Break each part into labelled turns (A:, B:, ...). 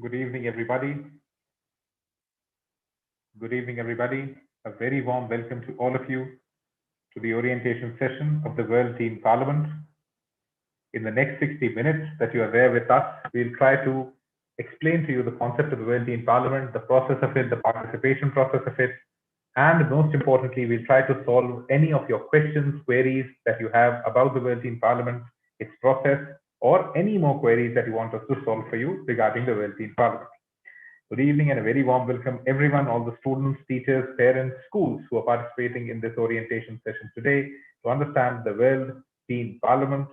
A: Good evening, everybody. Good evening, everybody. A very warm welcome to all of you to the orientation session of the World Teen Parliament. In the next 60 minutes that you are there with us, we'll try to explain to you the concept of the World Teen Parliament, the process of it, the participation process of it, and most importantly, we'll try to solve any of your questions, queries that you have about the World Teen Parliament, its process, or any more queries that you want us to solve for you regarding the World Teen Parliament. Good evening and a very warm welcome everyone, all the students, teachers, parents, schools who are participating in this orientation session today to understand the World Teen Parliament.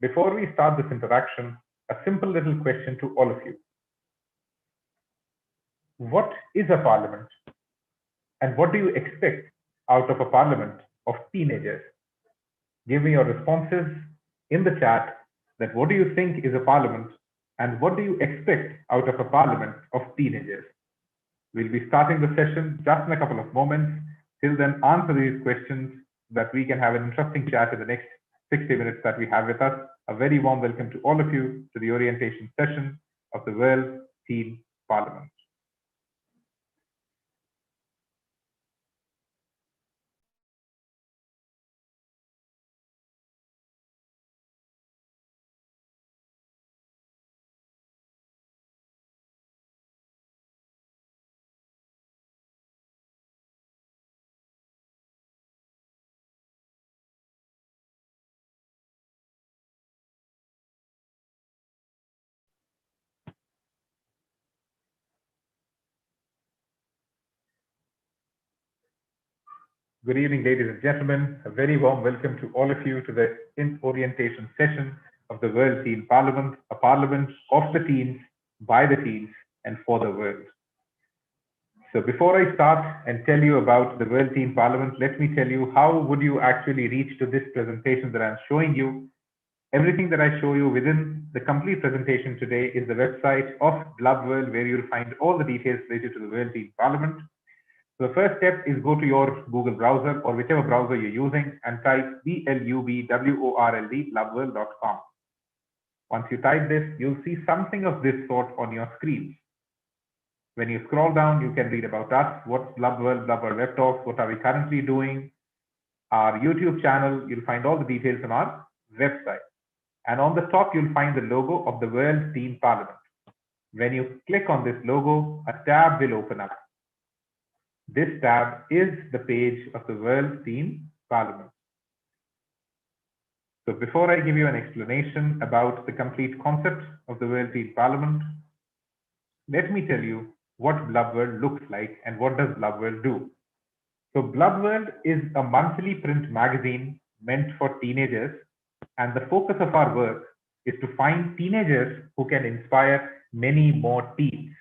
A: Before we start this interaction, a simple little question to all of you. What is a parliament? And what do you expect out of a parliament of teenagers? Give me your responses in the chat that what do you think is a parliament and what do you expect out of a parliament of teenagers? We'll be starting the session just in a couple of moments. Till then, answer these questions so that we can have an interesting chat in the next 60 minutes that we have with us. A very warm welcome to all of you to the orientation session of the World Teen Parliament. Good evening, ladies and gentlemen. A very warm welcome to all of you to the orientation session of the World Teen Parliament, a parliament of the teens, by the teens, and for the world. So before I start and tell you about the World Teen Parliament, let me tell you how would you actually reach to this presentation that I'm showing you. Everything that I show you within the complete presentation today is the website of Blub World, where you'll find all the details related to the World Teen Parliament. So the first step is go to your Google browser or whichever browser you're using and type BLUBWORLD blubworld.com. Once you type this, you'll see something of this sort on your screen. When you scroll down, you can read about us, what's Blub World, Blub World Web Talks, what are we currently doing, our YouTube channel, you'll find all the details on our website. And on the top, you'll find the logo of the World Teen Parliament. When you click on this logo, a tab will open up. This tab is the page of the World Teen Parliament. So before I give you an explanation about the complete concept of the World Teen Parliament, let me tell you what Blub World looks like and what does Blub World do. So Blub World is a monthly print magazine meant for teenagers, and the focus of our work is to find teenagers who can inspire many more teens.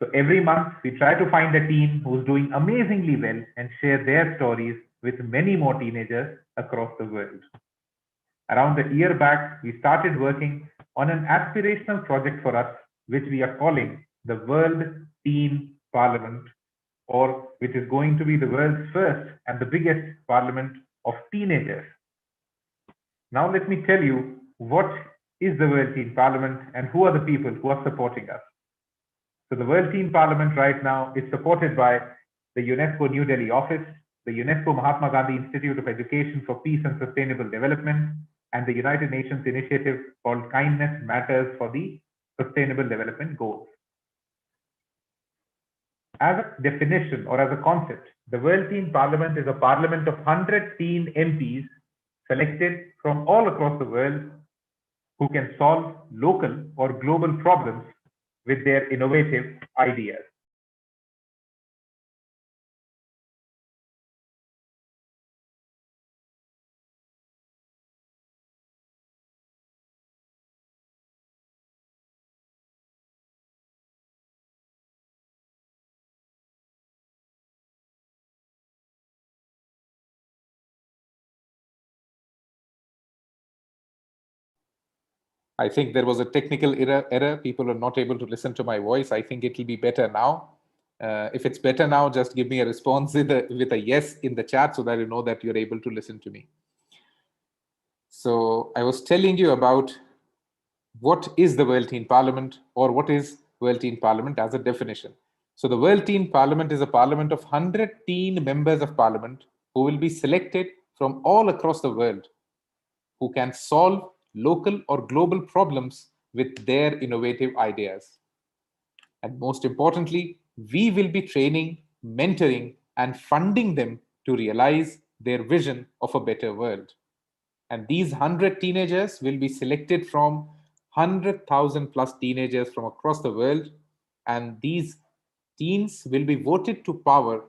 A: So every month, we try to find a teen who's doing amazingly well and share their stories with many more teenagers across the world. Around a year back, we started working on an aspirational project for us, which we are calling the World Teen Parliament, or which is going to be the world's first and the biggest parliament of teenagers. Now let me tell you what is the World Teen Parliament and who are the people who are supporting us. So the World Teen Parliament right now is supported by the UNESCO New Delhi Office, the UNESCO Mahatma Gandhi Institute of Education for Peace and Sustainable Development, and the United Nations initiative called Kindness Matters for the Sustainable Development Goals. As a definition or as a concept, the World Teen Parliament is a parliament of 100 teen MPs selected from all across the world who can solve local or global problems with their innovative ideas. I think there was a technical error. People are not able to listen to my voice. I think it will be better now. If it's better now, just give me a response with a yes in the chat so that you know that you're able to listen to me. So I was telling you about what is the World Teen Parliament, or what is World Teen Parliament as a definition? So the World Teen Parliament is a parliament of 100 teen members of parliament who will be selected from all across the world, who can solve local or global problems with their innovative ideas. And most importantly, we will be training, mentoring, and funding them to realize their vision of a better world. And these 100 teenagers will be selected from 100,000 plus teenagers from across the world. And these teens will be voted to power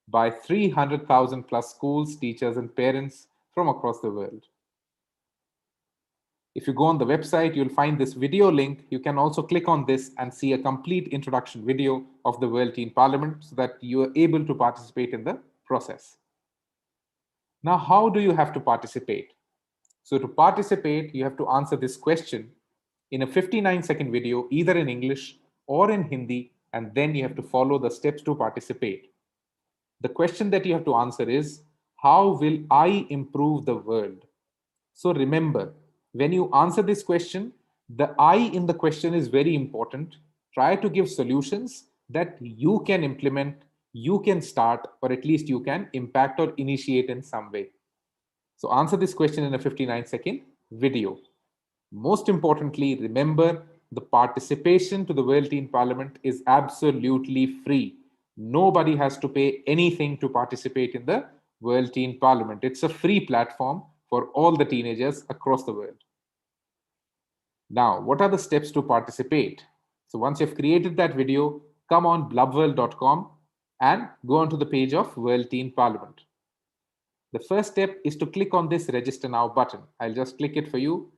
A: by 300,000 plus schools, teachers, and parents from across the world. If you go on the website, you'll find this video link. You can also click on this and see a complete introduction video of the World Teen Parliament so that you are able to participate in the process. Now, how do you have to participate? So to participate, you have to answer this question in a 59-second video, either in English or in Hindi, and then you have to follow the steps to participate. The question that you have to answer is, how will I improve the world? So remember, when you answer this question, the I in the question is very important. Try to give solutions that you can implement, you can start, or at least you can impact or initiate in some way. So answer this question in a 59-second video. Most importantly, remember the participation to the World Teen Parliament is absolutely free. Nobody has to pay anything to participate in the World Teen Parliament. It's a free platform for all the teenagers across the world. Now, what are the steps to participate? So once you've created that video, come on blubworld.com and go onto the page of World Teen Parliament. The first step is to click on this register now button. I'll just click it for you.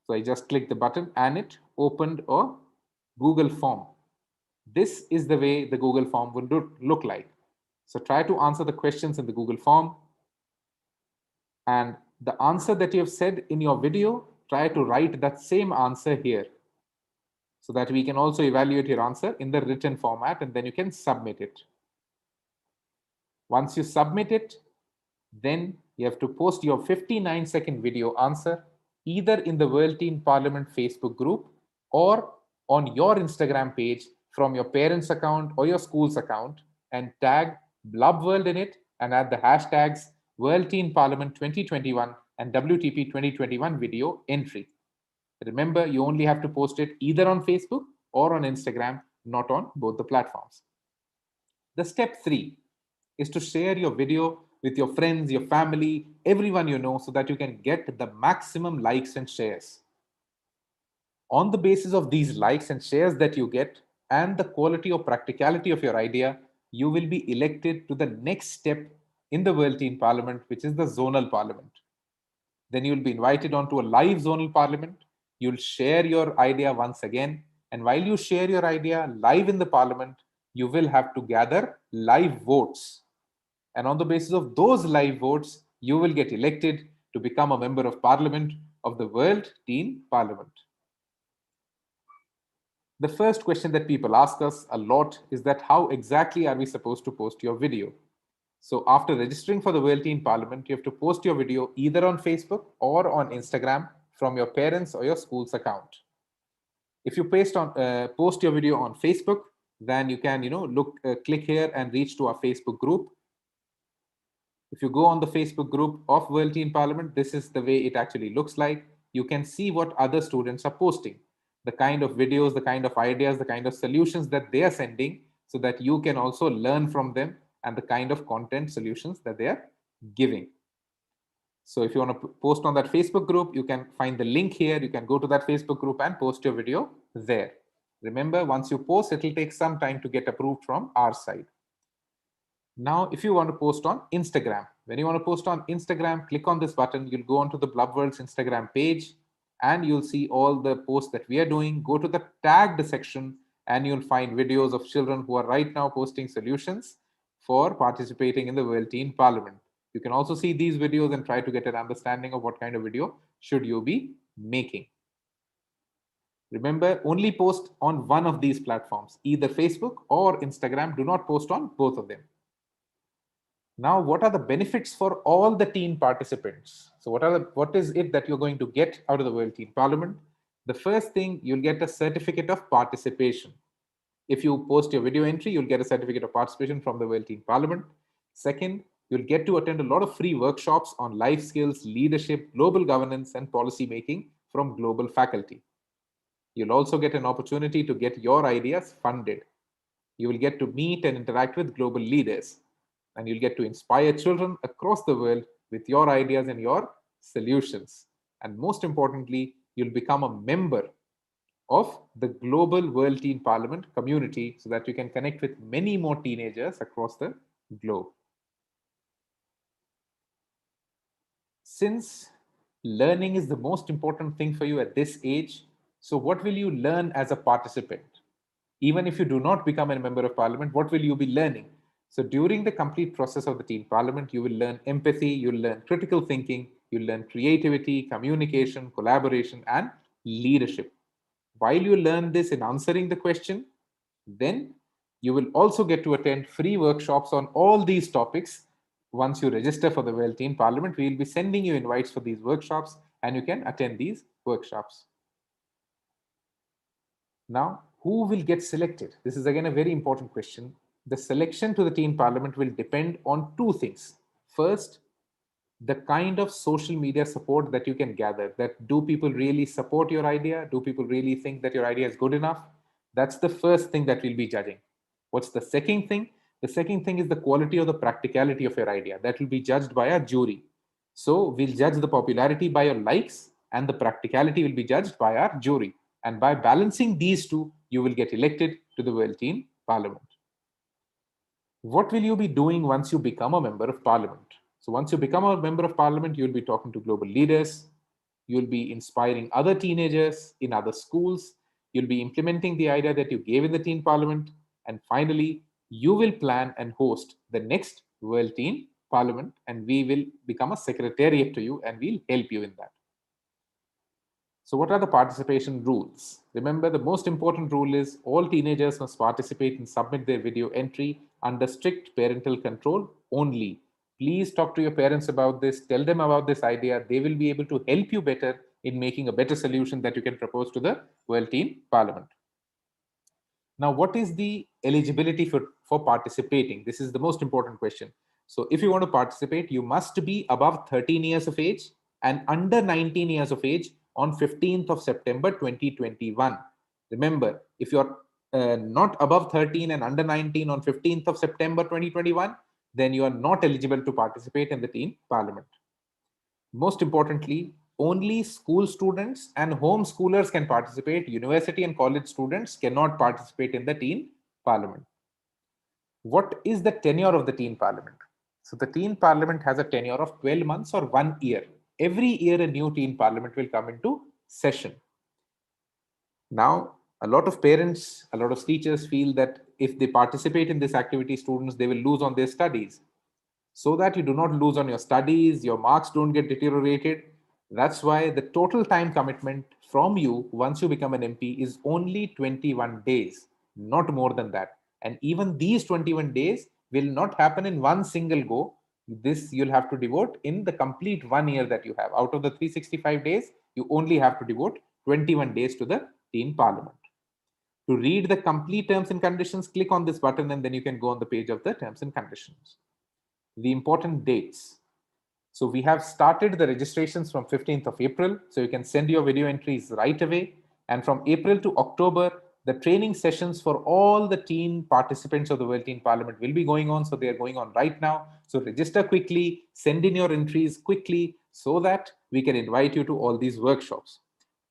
A: So I just clicked the button and it opened a Google form. This is the way the Google form would look like. So try to answer the questions in the Google form. And the answer that you have said in your video, try to write that same answer here so that we can also evaluate your answer in the written format, and then you can submit it. Once you submit it, then you have to post your 59-second video answer either in the World Teen Parliament Facebook group or on your Instagram page from your parents' account or your school's account, and tag Blub World in it and add the hashtags World Teen Parliament 2021 and WTP 2021 video entry. Remember, you only have to post it either on Facebook or on Instagram, not on both the platforms. The step 3 is to share your video with your friends, your family, everyone you know, so that you can get the maximum likes and shares. On the basis of these likes and shares that you get and the quality or practicality of your idea, you will be elected to the next step in the World Teen Parliament, which is the zonal parliament. Then you'll be invited onto a live zonal parliament. You'll share your idea once again. And while you share your idea live in the parliament, you will have to gather live votes. And on the basis of those live votes, you will get elected to become a member of parliament of the World Teen Parliament. The first question that people ask us a lot is that how exactly are we supposed to post your video? So after registering for the World Teen Parliament, you have to post your video either on Facebook or on Instagram from your parents or your school's account. If you post your video on Facebook, then you can click here and reach to our Facebook group. If you go on the Facebook group of World Teen Parliament, this is the way it actually looks like. You can see what other students are posting, the kind of videos, the kind of ideas, the kind of solutions that they are sending, so that you can also learn from them and the kind of content solutions that they are giving. So if you want to post on that Facebook group, you can find the link here. You can go to that Facebook group and post your video there. Remember, once you post, it will take some time to get approved from our side. Now, if you want to post on Instagram, when you want to post on Instagram, click on this button. You'll go onto the Blub World's Instagram page and you'll see all the posts that we are doing. Go to the tagged section and you'll find videos of children who are right now posting solutions for participating in the World Teen Parliament. You can also see these videos and try to get an understanding of what kind of video should you be making. Remember, only post on one of these platforms, either Facebook or Instagram. Do not post on both of them. Now, what are the benefits for all the teen participants?
B: So what is it that you're going to get out of the World Teen Parliament? The first thing, you'll get a certificate of participation. If you post your video entry, you'll get a certificate of participation from the World Teen Parliament. Second, you'll get to attend a lot of free workshops on life skills, leadership, global governance, and policy making from global faculty. You'll also get an opportunity to get your ideas funded. You will get to meet and interact with global leaders, and you'll get to inspire children across the world with your ideas and your solutions. And most importantly, you'll become a member of the global World Teen Parliament community so that you can connect with many more teenagers across the globe. Since learning is the most important thing for you at this age, so what will you learn as a participant? Even if you do not become a member of parliament, what will you be learning? So during the complete process of the teen parliament, you will learn empathy, you'll learn critical thinking, you'll learn creativity, communication, collaboration, and leadership. While you learn this in answering the question, then you will also get to attend free workshops on all these topics. Once you register for the World Teen Parliament, we will be sending you invites for these workshops and you can attend these workshops. Now, who will get selected? This is again a very important question. The selection to the Teen Parliament will depend on two things. First, the kind of social media support that you can gather. That do people really support your idea? Do people really think that your idea is good enough? That's the first thing that we'll be judging. What's the second thing? The second thing is the quality or the practicality of your idea. That will be judged by a jury. So we'll judge the popularity by your likes and the practicality will be judged by our jury. And by balancing these two, you will get elected to the World Teen Parliament. What will you be doing once you become a member of parliament? So once you become a member of parliament, you'll be talking to global leaders, you'll be inspiring other teenagers in other schools, you'll be implementing the idea that you gave in the teen parliament, and finally, you will plan and host the next World Teen Parliament, and we will become a secretariat to you and we'll help you in that. So what are the participation rules? Remember, the most important rule is all teenagers must participate and submit their video entry under strict parental control only. Please talk to your parents about this. Tell them about this idea. They will be able to help you better in making a better solution that you can propose to the World Teen Parliament. Now, what is the eligibility for participating? This is the most important question. So if you want to participate, you must be above 13 years of age and under 19 years of age on 15th of September 2021. Remember, if you're not above 13 and under 19 on 15th of September 2021, then you are not eligible to participate in the Teen Parliament. Most importantly, only school students and homeschoolers can participate. University and college students cannot participate in the Teen Parliament. What is the tenure of the Teen Parliament? So the Teen Parliament has a tenure of 12 months or 1 year. Every year a new Teen Parliament will come into session. Now, a lot of parents, a lot of teachers feel that if they participate in this activity, students, they will lose on their studies. So that you do not lose on your studies, your marks don't get deteriorated. That's why the total time commitment from you once you become an MP is only 21 days, not more than that. And even these 21 days will not happen in one single go. This you'll have to devote in the complete 1 year that you have. Out of the 365 days, you only have to devote 21 days to the Teen Parliament. To read the complete terms and conditions, click on this button and then you can go on the page of the terms and conditions. The important dates. So we have started the registrations from 15th of April. So you can send your video entries right away. And from April to October, the training sessions for all the teen participants of the World Teen Parliament will be going on. So they are going on right now. So register quickly, send in your entries quickly so that we can invite you to all these workshops.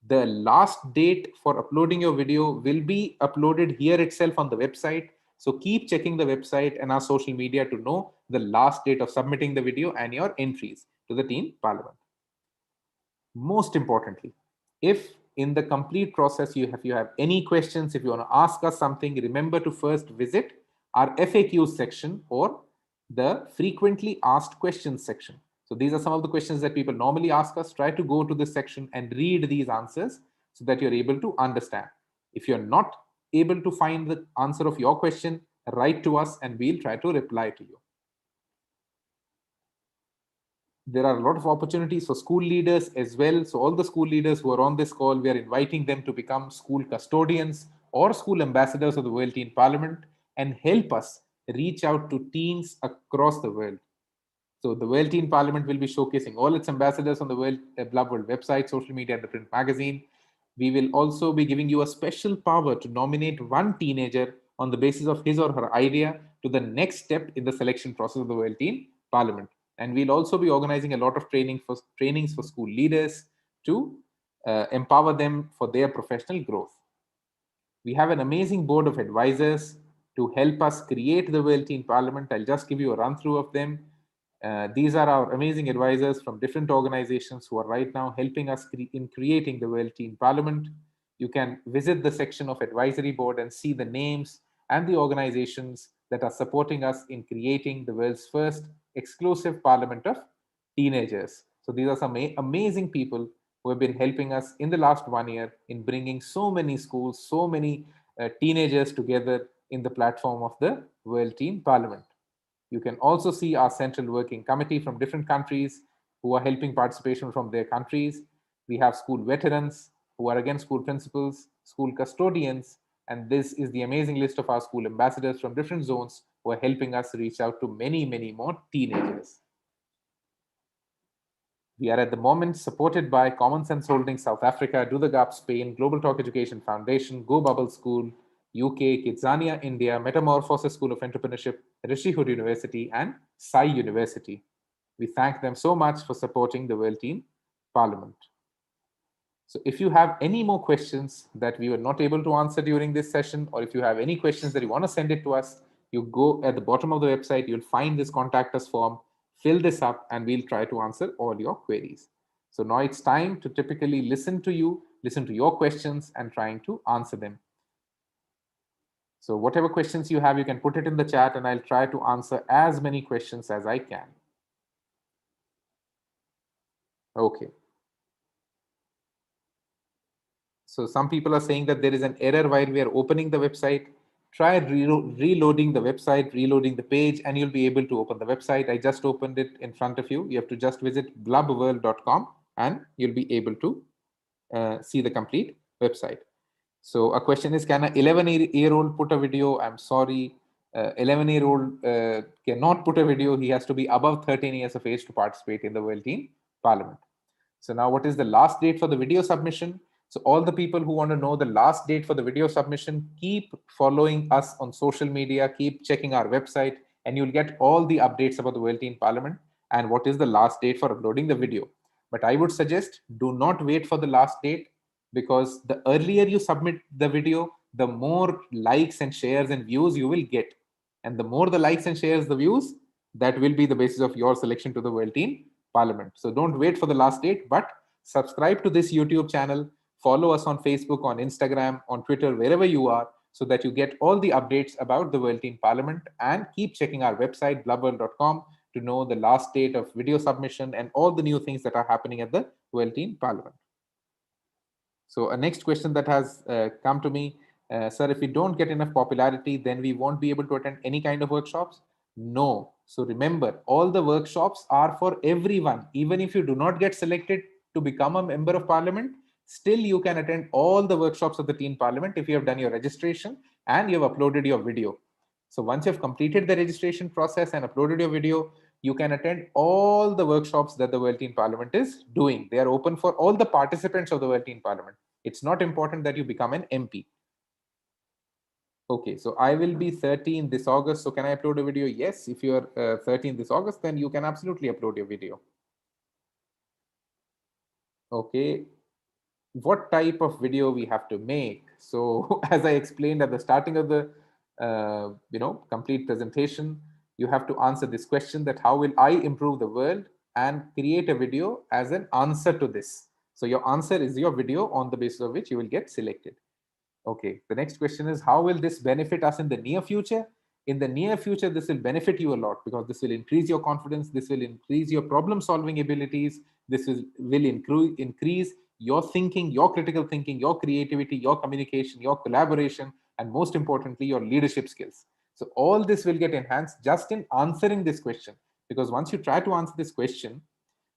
B: The last date for uploading your video will be uploaded here itself on the website. So keep checking the website and our social media to know the last date of submitting the video and your entries to the Teen Parliament. Most importantly, if in the complete process you have any questions, if you want to ask us something, remember to first visit our FAQ section or the frequently asked questions section. So these are some of the questions that people normally ask us. Try to go to this section and read these answers so that you're able to understand. If you're not able to find the answer of your question, write to us and we'll try to reply to you. There are a lot of opportunities for school leaders as well. So all the school leaders who are on this call, we are inviting them to become school custodians or school ambassadors of the World Teen Parliament and help us reach out to teens across the world. So the World Teen Parliament will be showcasing all its ambassadors on the Blub World website, social media, and the print magazine. We will also be giving you a special power to nominate one teenager on the basis of his or her idea to the next step in the selection process of the World Teen Parliament. And we'll also be organizing a lot of trainings for school leaders to empower them for their professional growth. We have an amazing board of advisors to help us create the World Teen Parliament. I'll just give you a run through of them. These are our amazing advisors from different organizations who are right now helping us in creating the World Teen Parliament. You can visit the section of advisory board and see the names and the organizations that are supporting us in creating the world's first exclusive parliament of teenagers. So these are some amazing people who have been helping us in the last 1 year in bringing so many schools, so many teenagers together in the platform of the World Teen Parliament. You can also see our central working committee from different countries who are helping participation from their countries. We have school veterans who are again school principals, school custodians, and this is the amazing list of our school ambassadors from different zones who are helping us reach out to many, many more teenagers. We are at the moment supported by Common Sense Holdings South Africa, Do the Gap Spain, Global Talk Education Foundation, Go Bubble School, UK, Kidzania India, Metamorphosis School of Entrepreneurship, Rishi Hood University, and Sai University. We thank them so much for supporting the World Teen Parliament. So if you have any more questions that we were not able to answer during this session, or if you have any questions that you want to send it to us, you go at the bottom of the website, you'll find this contact us form, fill this up, and we'll try to answer all your queries. So now it's time to typically listen to you, listen to your questions, and trying to answer them. So whatever questions you have, you can put it in the chat, and I'll try to answer as many questions as I can. Okay. So some people are saying that there is an error while we are opening the website. Try reloading the website, reloading the page, and you'll be able to open the website. I just opened it in front of you. You have to just visit blubworld.com and you'll be able to see the complete website. So a question is, can an 11-year-old put a video? I'm sorry, 11-year-old cannot put a video. He has to be above 13 years of age to participate in the World Teen Parliament. So now what is the last date for the video submission? So all the people who want to know the last date for the video submission, keep following us on social media, keep checking our website, and you'll get all the updates about the World Teen Parliament and what is the last date for uploading the video. But I would suggest do not wait for the last date, because the earlier you submit the video, the more likes and shares and views you will get. And the more the likes and shares, the views, that will be the basis of your selection to the World Teen Parliament. So don't wait for the last date, but subscribe to this YouTube channel, follow us on Facebook, on Instagram, on Twitter, wherever you are, so that you get all the updates about the World Teen Parliament, and keep checking our website, blubworld.com, to know the last date of video submission and all the new things that are happening at the World Teen Parliament. So a next question that has come to me, sir, if we don't get enough popularity, then we won't be able to attend any kind of workshops? No. So remember, all the workshops are for everyone. Even if you do not get selected to become a member of parliament, still you can attend all the workshops of the Teen Parliament if you have done your registration and you have uploaded your video. So once you have completed the registration process and uploaded your video, you can attend all the workshops that the World Teen Parliament is doing. They are open for all the participants of the World Teen Parliament. It's not important that you become an MP. Okay, so I will be 13 this August. So can I upload a video? Yes, if you are 13 this August, then you can absolutely upload your video. Okay, what type of video we have to make? So as I explained at the starting of the complete presentation, you have to answer this question, that how will I improve the world, and create a video as an answer to this. So your answer is your video, on the basis of which you will get selected. Okay, the next question is, how will this benefit us in the near future? In the near future, this will benefit you a lot, because this will increase your confidence, this will increase your problem solving abilities, this will increase your thinking, your critical thinking, your creativity, your communication, your collaboration, and most importantly, your leadership skills. So all this will get enhanced just in answering this question, because once you try to answer this question,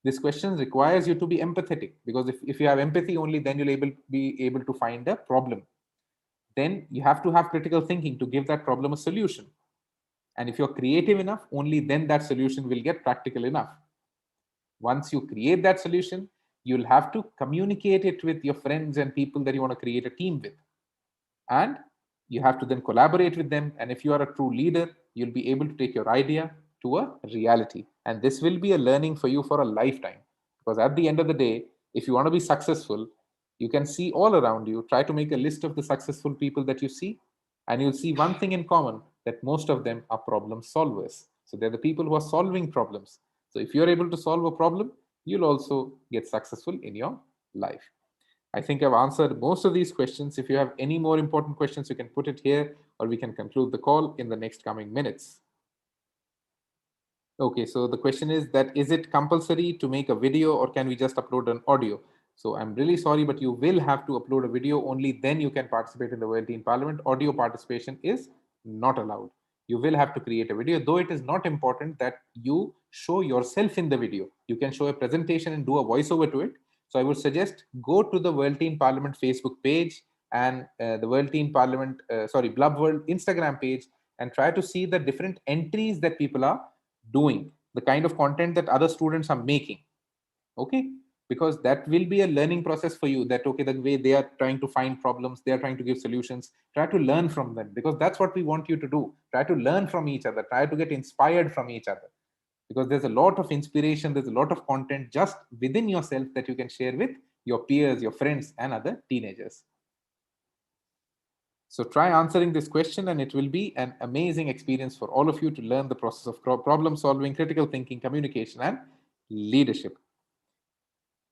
B: This question requires you to be empathetic, because if you have empathy, only then you'll be able to find a problem. Then you have to have critical thinking to give that problem a solution. And if you're creative enough, only then that solution will get practical enough. Once you create that solution, you'll have to communicate it with your friends and people that you want to create a team with. And you have to then collaborate with them. And if you are a true leader, you'll be able to take your idea to a reality. And this will be a learning for you for a lifetime. Because at the end of the day, if you want to be successful, you can see all around you. Try to make a list of the successful people that you see, and you'll see one thing in common, that most of them are problem solvers. So they're the people who are solving problems. So if you're able to solve a problem, you'll also get successful in your life. I think I've answered most of these questions. If you have any more important questions, you can put it here, or we can conclude the call in the next coming minutes. Okay, so the question is that, is it compulsory to make a video, or can we just upload an audio? So I'm really sorry, but you will have to upload a video. Only then you can participate in the World Teen Parliament. Audio participation is not allowed. You will have to create a video, though it is not important that you show yourself in the video. You can show a presentation and do a voiceover to it. So I would suggest go to the World Teen Parliament Facebook page and the World Teen Parliament, Blub World Instagram page, and try to see the different entries that people are doing, the kind of content that other students are making. Okay, because that will be a learning process for you, that okay, the way they are trying to find problems, they are trying to give solutions, try to learn from them, because that's what we want you to do. Try to learn from each other, try to get inspired from each other, because there's a lot of inspiration, there's a lot of content just within yourself that you can share with your peers, your friends, and other teenagers. So try answering this question, and it will be an amazing experience for all of you to learn the process of problem solving, critical thinking, communication, and leadership.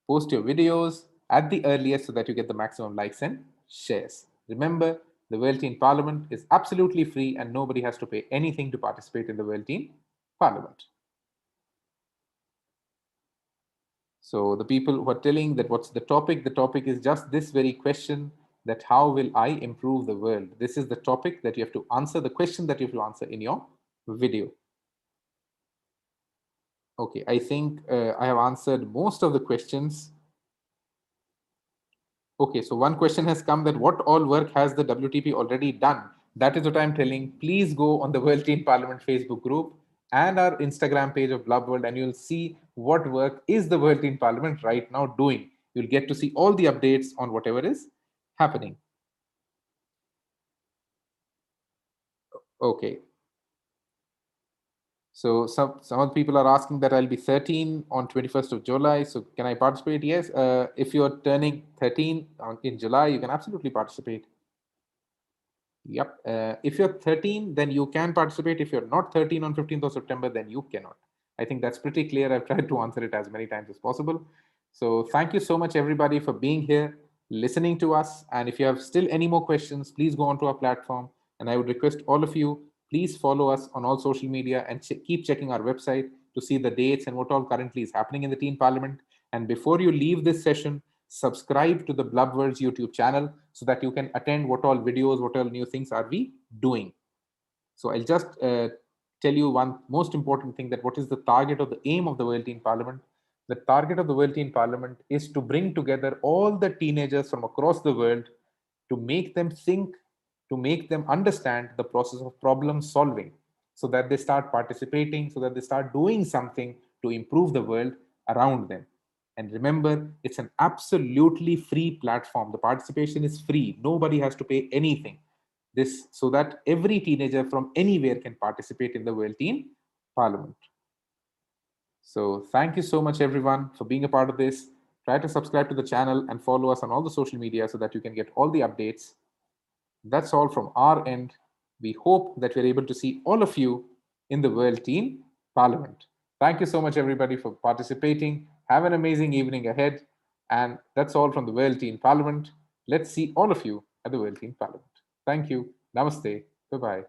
B: Post your videos at the earliest so that you get the maximum likes and shares. Remember, the World Teen Parliament is absolutely free, and nobody has to pay anything to participate in the World Teen Parliament. So the people who are telling that what's the topic is just this very question, that how will I improve the world? This is the topic that you have to answer, the question that you have to answer in your video. Okay, I think I have answered most of the questions. Okay, so one question has come, that what all work has the WTP already done? That is what I'm telling. Please go on the World Teen Parliament Facebook group and our Instagram page of Blub World, and you'll see what work is the World Teen Parliament right now doing. You'll get to see all the updates on whatever is happening. Okay. So some of the people are asking that I'll be 13 on 21st of July. So can I participate? Yes. If you're turning 13 in July, you can absolutely participate. Yep. If you're 13, then you can participate. If you're not 13 on 15th of September, then you cannot. I think that's pretty clear. I've tried to answer it as many times as possible. So thank you so much, everybody, for being here, listening to us. And if you have still any more questions, please go onto our platform. And I would request all of you, please follow us on all social media and keep checking our website to see the dates and what all currently is happening in the Teen Parliament. And before you leave this session, subscribe to the Blub World's YouTube channel so that you can attend what all videos, what all new things are we doing. So I'll just tell you one most important thing, that what is the target or the aim of the World Teen Parliament. The target of the World Teen Parliament is to bring together all the teenagers from across the world, to make them think, to make them understand the process of problem solving, so that they start participating, so that they start doing something to improve the world around them. And remember, it's an absolutely free platform. The participation is free. Nobody has to pay anything. This so that every teenager from anywhere can participate in the World Teen Parliament. So thank you so much, everyone, for being a part of this. Try to subscribe to the channel and follow us on all the social media so that you can get all the updates. That's all from our end. We hope that we're able to see all of you in the World Teen Parliament. Thank you so much, everybody, for participating. Have an amazing evening ahead. And that's all from the World Teen Parliament. Let's see all of you at the World Teen Parliament. Thank you. Namaste. Bye-bye.